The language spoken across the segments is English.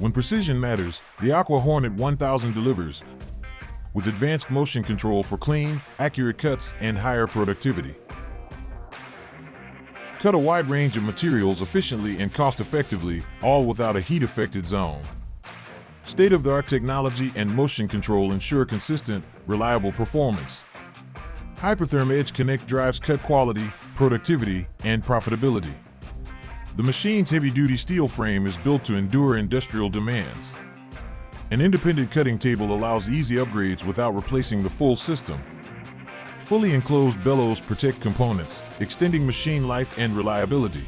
When precision matters, the Aqua Hornet 1000 delivers, with advanced motion control for clean, accurate cuts and higher productivity. Cut a wide range of materials efficiently and cost-effectively, all without a heat-affected zone. State-of-the-art technology and motion control ensure consistent, reliable performance. Hypertherm EDGE Connect drives cut quality, productivity, and profitability. The machine's heavy-duty steel frame is built to endure industrial demands. An independent cutting table allows easy upgrades without replacing the full system. Fully enclosed bellows protect components, extending machine life and reliability.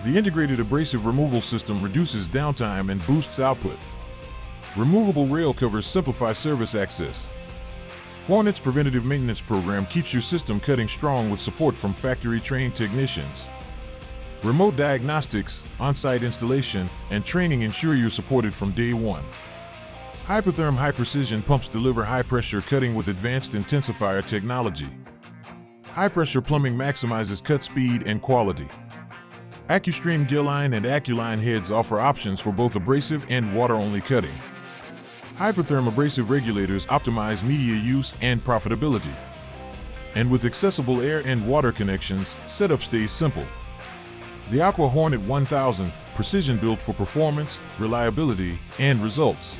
The integrated abrasive removal system reduces downtime and boosts output. Removable rail covers simplify service access. Hornet's preventative maintenance program keeps your system cutting strong with support from factory-trained technicians. Remote diagnostics, on-site installation, and training ensure you're supported from day one. Hypertherm HyPrecision pumps deliver high-pressure cutting with advanced intensifier technology. High-pressure plumbing maximizes cut speed and quality. AccuStream Gill-line and AccuLine heads offer options for both abrasive and water-only cutting. Hypertherm abrasive regulators optimize media use and profitability. And with accessible air and water connections, setup stays simple. The Aqua Hornet 1000, precision built for performance, reliability, and results.